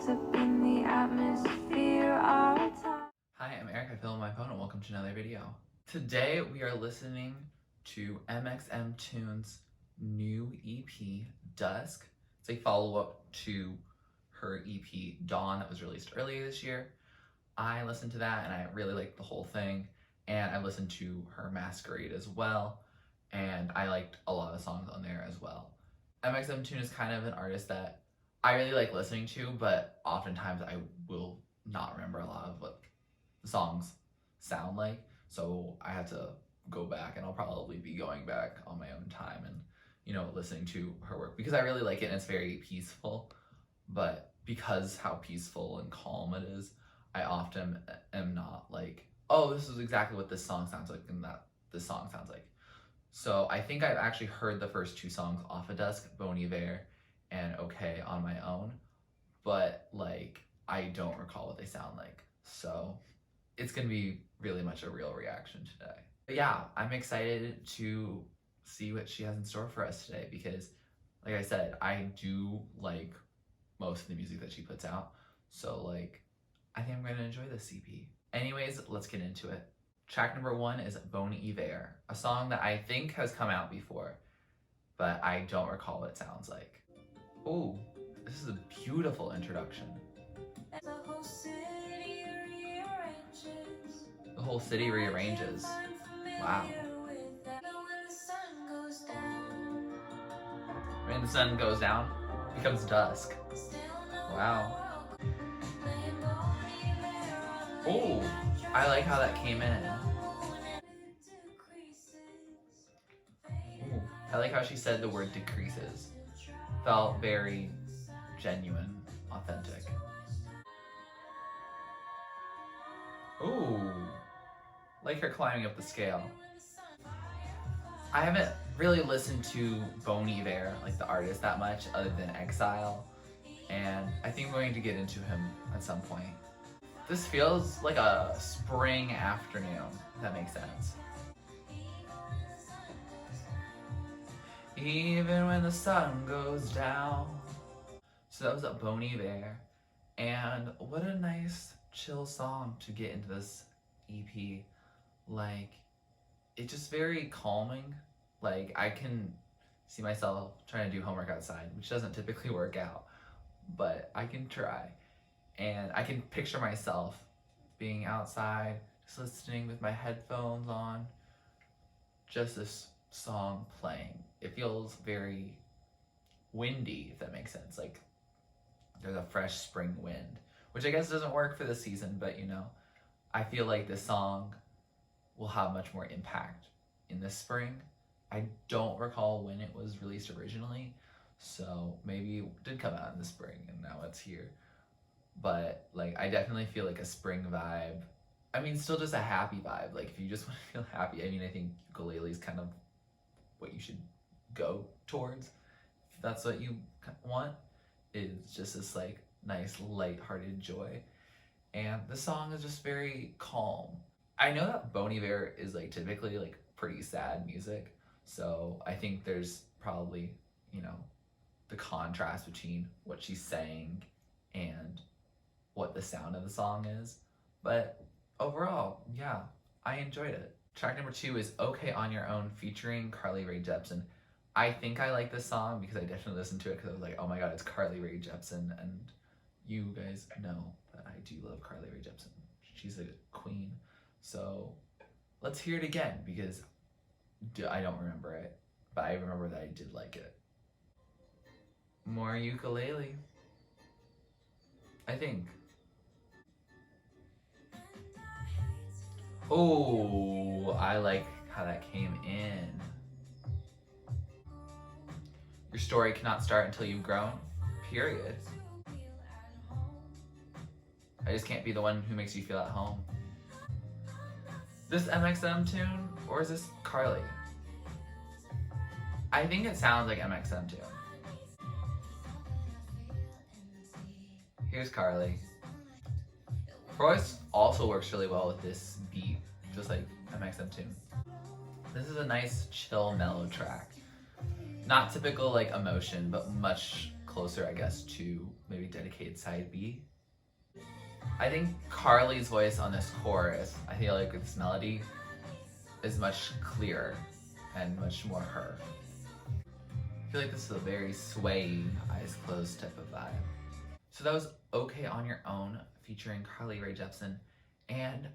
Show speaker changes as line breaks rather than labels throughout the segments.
up in the atmosphere all the time.
Hi, I'm Eric, I film my phone, and welcome to another video. Today we are listening to mxmtoon's new EP, Dusk. It's a follow-up to her EP, Dawn, that was released earlier this year. I listened to that and I really liked the whole thing, and I listened to her Masquerade as well, and I liked a lot of songs on there as well. mxmtoon is kind of an artist that I really like listening to, but oftentimes I will not remember a lot of what the songs sound like, so I have to go back, and I'll probably be going back on my own time and listening to her work because I really like it and it's very peaceful. But because how peaceful and calm it is, I often am not like, oh, this is exactly what this song sounds like and that this song sounds like. So I think I've actually heard the first two songs off of Dusk, Bon Iver and Okay, on my own, but like I don't recall what they sound like. So it's gonna be really much a real reaction today. But yeah, I'm excited to see what she has in store for us today because, like I said, I do like most of the music that she puts out. So like, I think I'm gonna enjoy this EP. Anyways, let's get into it. Track number 1 is Bon Iver, a song that I think has come out before, but I don't recall what it sounds like. Oh, this is a beautiful introduction.
The whole city rearranges.
The whole city rearranges. Wow. When the sun goes down, it becomes dusk. Wow. Oh, I like how that came in. Ooh, I like how she said the word decreases. Felt very genuine, authentic. Ooh, like her climbing up the scale. I haven't really listened to Bon Iver, like the artist, that much other than Exile, and I think I'm going to get into him at some point. This feels like a spring afternoon, if that makes sense. Even when the sun goes down. So that was a Bon Iver, and what a nice chill song to get into this EP. Like, it's just very calming. Like, I can see myself trying to do homework outside, which doesn't typically work out, but I can try. And I can picture myself being outside, just listening with my headphones on, just this song playing. It feels very windy, if that makes sense. Like, there's a fresh spring wind, which I guess doesn't work for this season, but I feel like this song will have much more impact in the spring. I don't recall when it was released originally, so maybe it did come out in the spring and now it's here. But like, I definitely feel like a spring vibe. I mean, still just a happy vibe. Like, if you just want to feel happy, I mean, I think ukulele is kind of what you should go towards. If that's what you want, is just this like nice light-hearted joy. And the song is just very calm. I know that Bon Iver is like typically like pretty sad music, so I think there's probably, the contrast between what she's saying and what the sound of the song is. But overall, yeah, I enjoyed it. Track number 2 is Okay on Your Own featuring Rae Jepsen. I think I like this song because I definitely listened to it because I was like, oh my god, it's Rae Jepsen, and you guys know that I do love Rae Jepsen. She's a queen. So let's hear it again because I don't remember it, but I remember that I did like it. More ukulele, I think. Oh, I like how that came in. Your story cannot start until you've grown, period. I just can't be the one who makes you feel at home. This mxmtoon, or is this Carly? I think it sounds like mxmtoon. Here's Carly. Her voice also works really well with this beat, just like mxmtoon. This is a nice, chill, mellow track. Not typical like Emotion, but much closer, I guess, to maybe dedicated side B. I think Carly's voice on this chorus, I feel like with this melody, is much clearer and much more her. I feel like this is a very swaying, eyes closed type of vibe. So that was Okay on Your Own featuring Rae Jepsen, and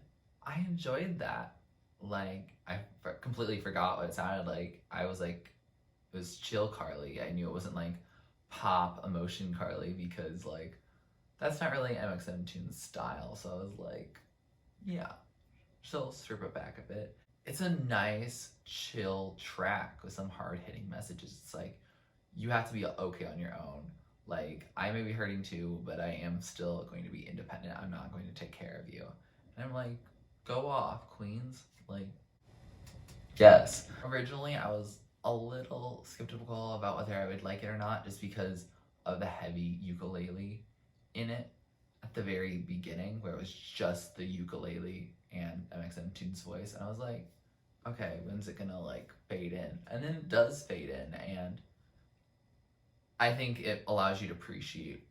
I enjoyed that. Like, I completely forgot what it sounded like. I was like, it was chill Carly. I knew it wasn't like pop emotion Carly because like that's not really mxmtoon's style. So I was like, yeah, she'll strip it back a bit. It's a nice chill track with some hard hitting messages. It's like you have to be okay on your own. Like, I may be hurting too, but I am still going to be independent. I'm not going to take care of you. And I'm like, go off, queens. Like, yes. Originally, I was a little skeptical about whether I would like it or not, just because of the heavy ukulele in it at the very beginning, where it was just the ukulele and mxmtoon's voice. And I was like, okay, when's it gonna like fade in? And then it does fade in, and I think it allows you to appreciate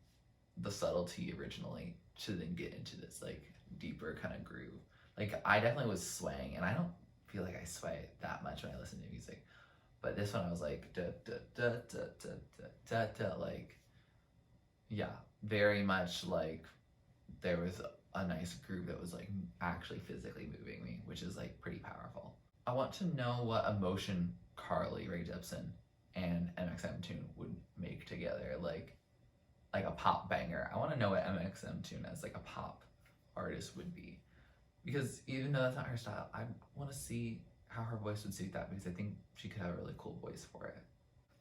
the subtlety originally to then get into this like deeper kind of groove. Like, I definitely was swaying, and I don't feel like I sway that much when I listen to music, but this one I was like da da da da da da da da, like, yeah, very much like there was a nice groove that was like actually physically moving me, which is like pretty powerful. I want to know what emotion Rae Jepsen and mxmtoon would make together, like a pop banger. I want to know what mxmtoon as like a pop artist would be, because even though that's not her style, I want to see how her voice would suit that, because I think she could have a really cool voice for it.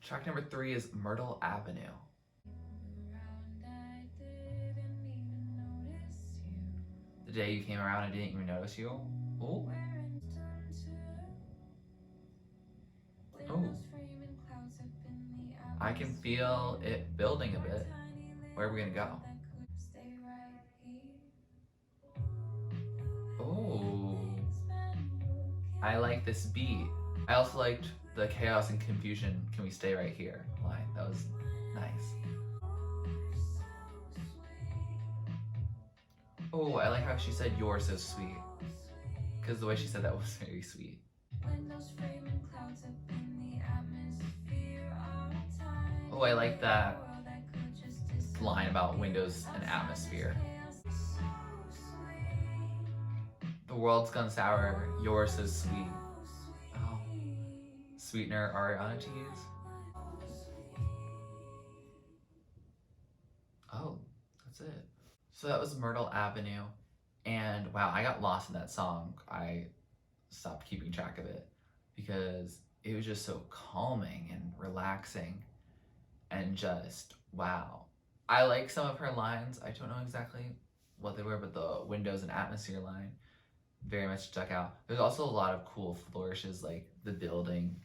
Track number 3 is Myrtle Avenue. The day you came around, I didn't even notice you. Ooh. Ooh. I can feel it building a bit. Where are we gonna go? Oh, I like this beat. I also liked the chaos and confusion. Can we stay right here? Line. That was nice. Oh, I like how she said you're so sweet, because the way she said that was very sweet. Oh, I like that line about windows and atmosphere. The world's gone sour, you're so sweet. Oh, sweetener Ariana to use? Oh, that's it. So that was Myrtle Avenue, and wow, I got lost in that song. I stopped keeping track of it because it was just so calming and relaxing, and just wow. I like some of her lines. I don't know exactly what they were, but the windows and atmosphere line very much stuck out. There's also a lot of cool flourishes, like the building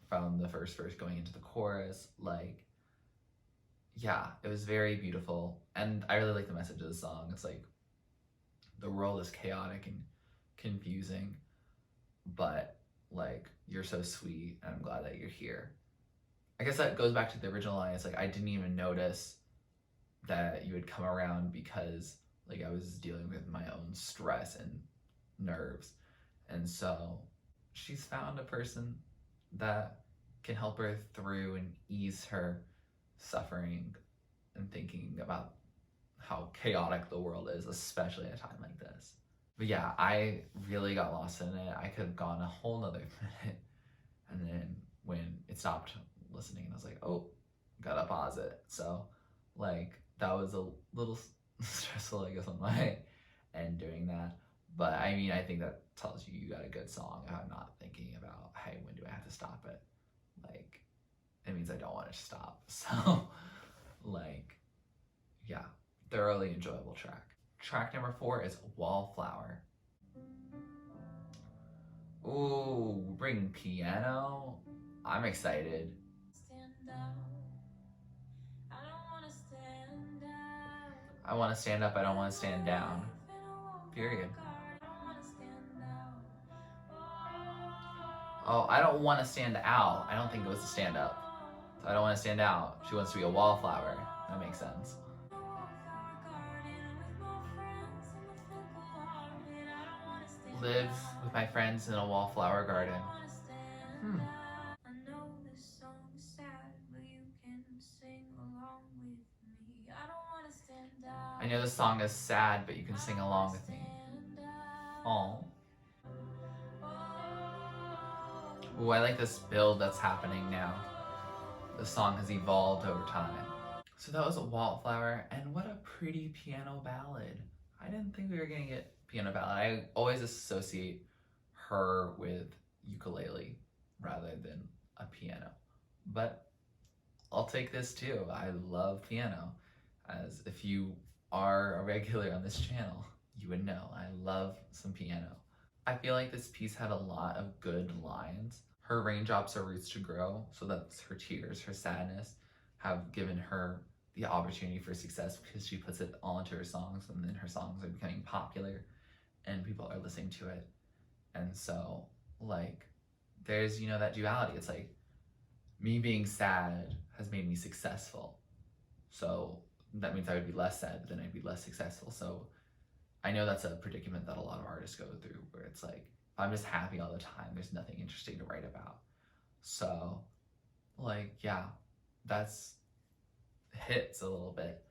from the first verse going into the chorus. Like, yeah, it was very beautiful, and I really like the message of the song. It's like the world is chaotic and confusing, but like you're so sweet, and I'm glad that you're here. I guess that goes back to the original line. It's like I didn't even notice that you had come around because like I was dealing with my own stress and nerves, and so she's found a person that can help her through and ease her suffering and thinking about how chaotic the world is, especially at a time like this. But yeah, I really got lost in it. I could have gone a whole nother minute, and then when it stopped listening, I was like, oh, gotta pause it. So like that was a little stressful, I guess, on my end doing that. But I mean, I think that tells you got a good song. I'm not thinking about, hey, when do I have to stop it? Like, it means I don't want it to stop. So like, yeah, thoroughly enjoyable track. Track number 4 is Wallflower. Ooh, bring piano. I'm excited. I want to stand up, I don't want to stand down. Period. Oh, I don't want to stand out. I don't think it was to stand up. I don't want to stand out. She wants to be a wallflower. That makes sense. Live with my friends in a wallflower garden. Hmm.
I know this song is sad, but you can sing along with me. I don't wanna stand out.
I know the song is sad, but you can sing along with me. Aww. Ooh, I like this build that's happening now. The song has evolved over time. So that was a wallflower, and what a pretty piano ballad. I didn't think we were gonna get piano ballad. I always associate her with ukulele rather than a piano. But I'll take this too. I love piano. As if you are a regular on this channel, you would know I love some piano. I feel like this piece had a lot of good lines. Her raindrops are roots to grow, so that's her tears, her sadness have given her the opportunity for success because she puts it all into her songs, and then her songs are becoming popular and people are listening to it. And so, like, there's, you know, that duality. It's like, me being sad has made me successful. So that means I would be less sad, but then I'd be less successful. So I know that's a predicament that a lot of artists go through, where it's like, if I'm just happy all the time, there's nothing interesting to write about. So, like, yeah, that's hits a little bit.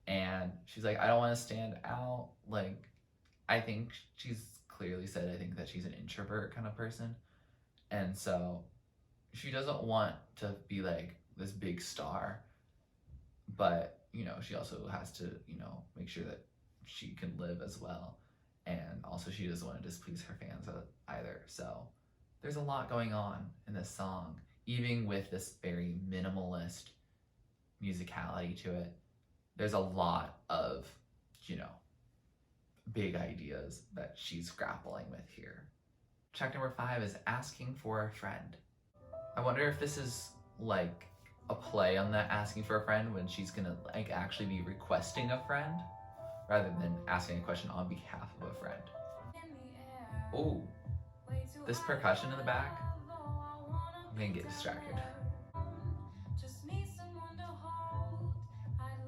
And she's like, I don't want to stand out. Like, I think she's clearly said, I think that she's an introvert kind of person. And so she doesn't want to be like this big star, but, you know, she also has to, you know, make sure that she can live as well. And also she doesn't want to displease her fans either. So there's a lot going on in this song, even with this very minimalist musicality to it. There's a lot of, you know, big ideas that she's grappling with here. Track number 5 is Asking for a Friend. I wonder if this is like a play on that asking for a friend, when she's gonna like actually be requesting a friend rather than asking a question on behalf of a friend. Oh, this percussion in the back, I'm gonna get distracted.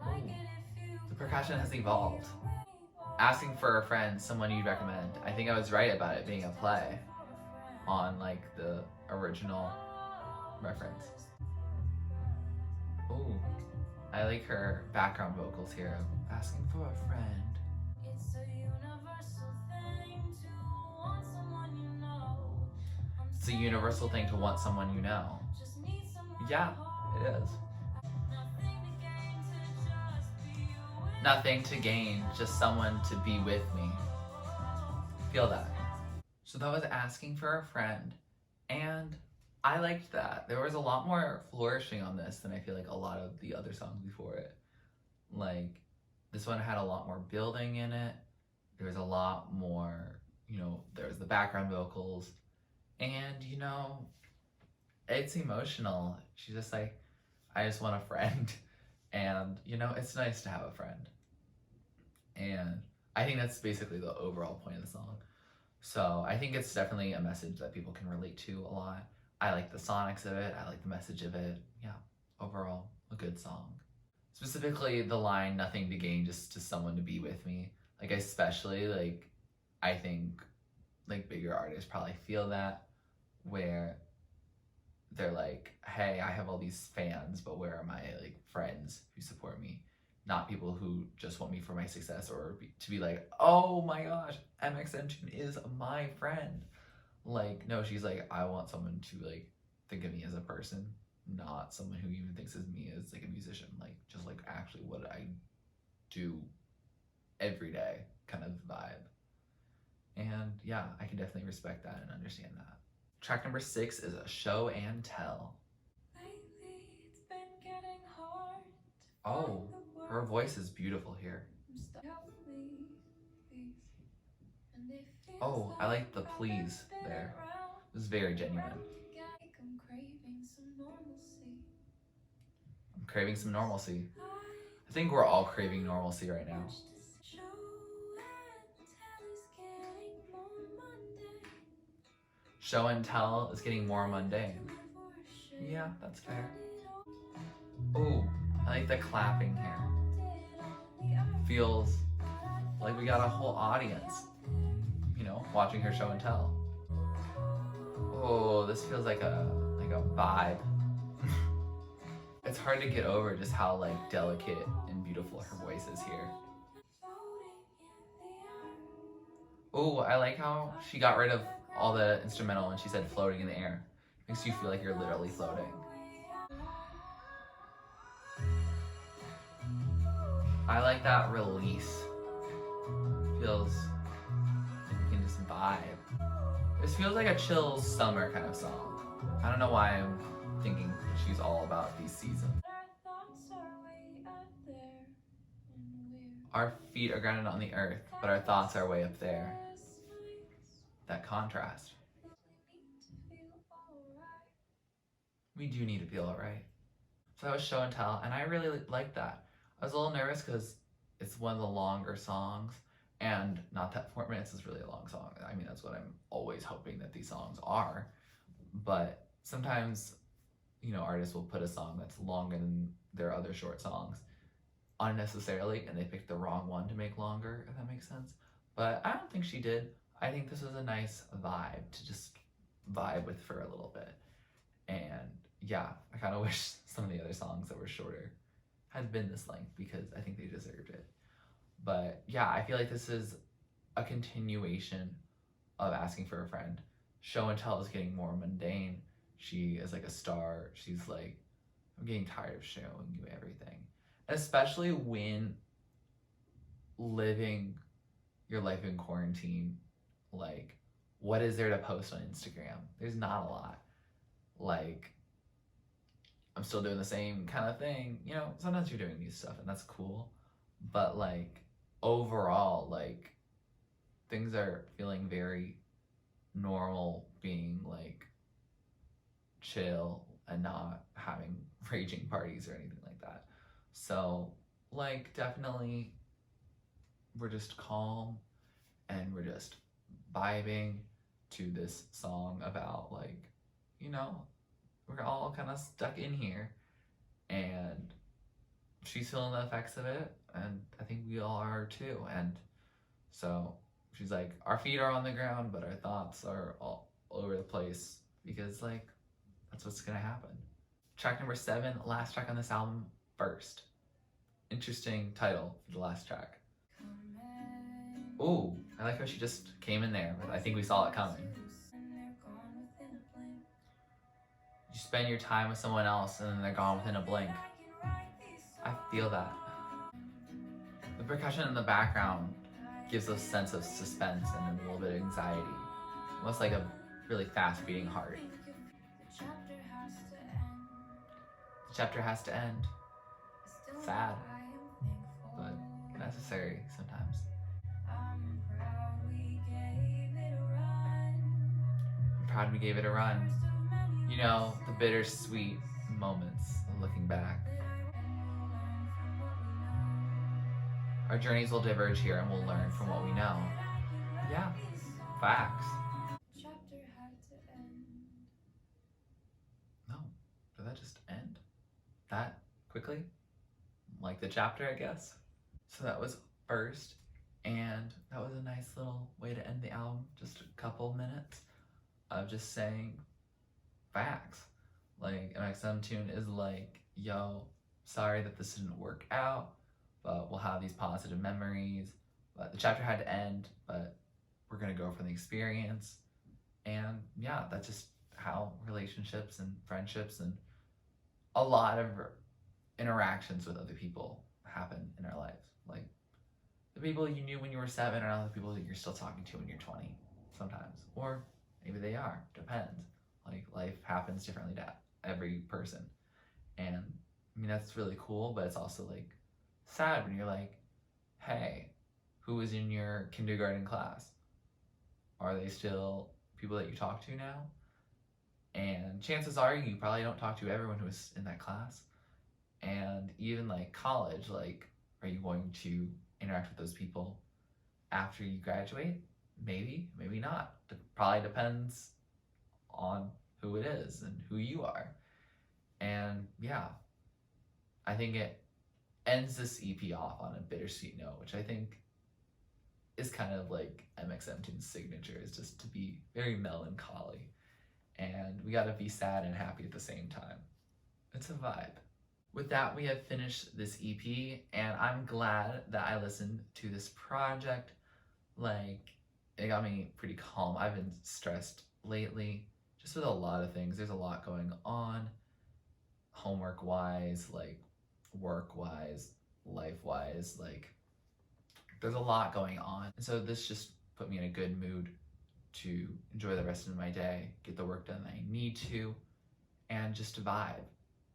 Ooh, the percussion has evolved. Asking for a friend, someone you'd recommend. I think I was right about it being a play on like the original reference. Ooh, I like her background vocals here. Asking for a friend.
It's a universal thing to want someone you know.
It's a universal thing to want someone you know.
Just need someone
Yeah, it is.
nothing to gain to just be with.
Nothing to gain, just someone to be with me. Feel that. So that was Asking for a Friend, and I liked that. There was a lot more flourishing on this than I feel like a lot of the other songs before it. Like, this one had a lot more building in it. There was a lot more, you know, there was the background vocals, and, you know, it's emotional. She's just like, I just want a friend. And, you know, it's nice to have a friend. And I think that's basically the overall point of the song. So I think it's definitely a message that people can relate to a lot. I like the sonics of it. I like the message of it. Yeah, overall, a good song. Specifically the line, nothing to gain, just to someone to be with me. Like, especially, like, I think, like, bigger artists probably feel that, where they're like, hey, I have all these fans, but where are my, like, friends who support me? Not people who just want me for my success, or to be like, oh my gosh, mxmtoon is my friend. Like, no, she's like, I want someone to, like, think of me as a person, not someone who even thinks of me as, like, a musician. Like, just, like, actually what I do every day kind of vibe. And yeah, I can definitely respect that and understand that. Track number 6 is a Show and Tell.
Lately, it's been getting hard to
Oh,
find the
her
words.
voice is beautiful here.
Help me, please. And it feels
Oh, I like the
I've
please
never been
there.
around.
It was very genuine.
I'm craving some normalcy.
I'm craving some normalcy. I think we're all craving normalcy right now.
Show and tell is getting more mundane.
Show and tell is getting more mundane. Yeah, that's fair. Oh, I like the clapping here. Feels like we got a whole audience, you know, watching her show and tell. Oh, this feels like a vibe. It's hard to get over just how like delicate and beautiful her voice is here. Oh, I like how she got rid of all the instrumental and she said floating in the air. Makes you feel like you're literally floating. I like that release. Feels like we can just vibe. This feels like a chill summer kind of song. I don't know why I'm thinking she's all about these seasons. Our feet are grounded on the earth, but our thoughts are way up there. That contrast. We do need to feel alright. So that was show and tell, and I really liked that. I was a little nervous because it's one of the longer songs, and not that 4 minutes is really a long song. I mean, that's what I'm always hoping that these songs are. But sometimes, you know, artists will put a song that's longer than their other short songs unnecessarily, and they pick the wrong one to make longer, if that makes sense. But I don't think she did. I think this was a nice vibe to just vibe with for a little bit. And yeah, I kind of wish some of the other songs that were shorter had been this length because I think they deserved it. But yeah, I feel like this is a continuation of Asking for a Friend. Show and Tell is getting more mundane. She is like a star. She's like, I'm getting tired of showing you everything. Especially when living your life in quarantine, like, what is there to post on Instagram? There's not a lot. Like, I'm still doing the same kind of thing. You know, sometimes you're doing new stuff and that's cool. But like overall, like things are feeling very normal, being like chill and not having raging parties or anything like that. So like definitely we're just calm and we're just vibing to this song about like, you know, we're all kind of stuck in here and she's feeling the effects of it and I think we all are too. And so she's like, our feet are on the ground but our thoughts are all over the place because like that's what's gonna happen. Track number 7, last track on this album, First. Interesting title for the last track. Ooh, I like how she just came in there, but I think we saw it coming. You spend your time with someone else and then they're gone within a blink. I feel that. The percussion in the background gives a sense of suspense and a little bit of anxiety. Almost like a really fast beating heart. The chapter has to end. Sad, but necessary sometimes. I'm proud we gave it a run. You know, the bittersweet moments looking back. Our journeys will diverge here and we'll learn from what we know. Yeah, facts. Chapter had to end. No, did that just end? That quickly? Like the chapter, I guess? So that was First, and that was a nice little way to end the album. Just a couple minutes of just saying facts. Like, mxmtoon is like, yo, sorry that this didn't work out, but we'll have these positive memories. But the chapter had to end, but we're gonna go for the experience. And yeah, that's just how relationships and friendships and a lot of interactions with other people happen in our lives. Like, the people you knew when you were 7 are not the people that you're still talking to when you're 20 sometimes. Or maybe they are, depends. Like, life happens differently to every person. And I mean, that's really cool, but it's also like sad when you're like, hey, who was in your kindergarten class? Are they still people that you talk to now? And chances are you probably don't talk to everyone who was in that class. And even like college, like, are you going to interact with those people after you graduate? Maybe, maybe not. It probably depends on who it is and who you are. And yeah, I think it ends this EP off on a bittersweet note, which I think is kind of like mxmtoon's signature, is just to be very melancholy. And we gotta be sad and happy at the same time. It's a vibe. With that, we have finished this EP, and I'm glad that I listened to this project. Like, it got me pretty calm. I've been stressed lately, just with a lot of things. There's a lot going on, homework-wise, like, work-wise, life-wise, like, there's a lot going on. And so this just put me in a good mood to enjoy the rest of my day, get the work done that I need to, and just vibe.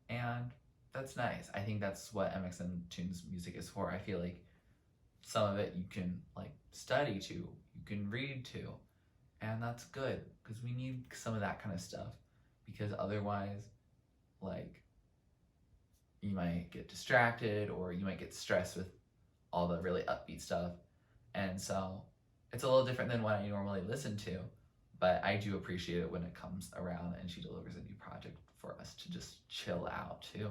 And that's nice. I think that's what mxmtoon's music is for. I feel like some of it you can like study to, you can read to, and that's good because we need some of that kind of stuff, because otherwise, like, you might get distracted or you might get stressed with all the really upbeat stuff. And so it's a little different than what I normally listen to, but I do appreciate it when it comes around and she delivers a new project for us to just chill out to.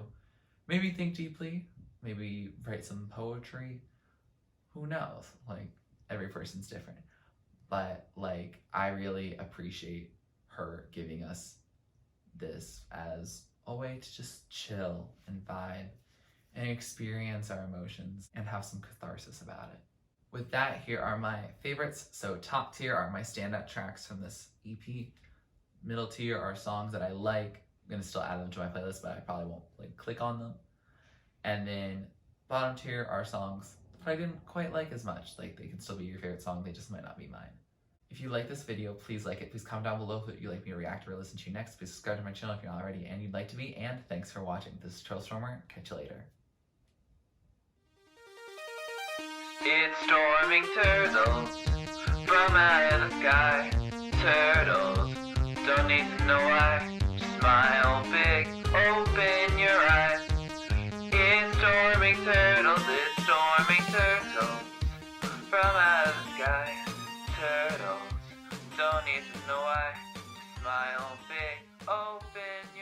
Maybe think deeply, maybe write some poetry. Who knows? Like, every person's different. But like, I really appreciate her giving us this as a way to just chill and vibe and experience our emotions and have some catharsis about it. With that, here are my favorites. So top tier are my standout tracks from this EP. Middle tier are songs that I like. I'm gonna still add them to my playlist, but I probably won't like click on them. And then bottom tier are songs that I didn't quite like as much. Like, they can still be your favorite song, they just might not be mine. If you like this video, please like it. Please comment down below who you'd like me to react or listen to next. Please subscribe to my channel if you're not already and you'd like to be. And thanks for watching. This is TurtleStormer. Catch you later. It's storming turtles from out of the sky. Turtles don't need to know why. Just smile big, open your eyes. It's storming turtles from out of the sky. Turtles don't need to know why. Just smile big, open your eyes.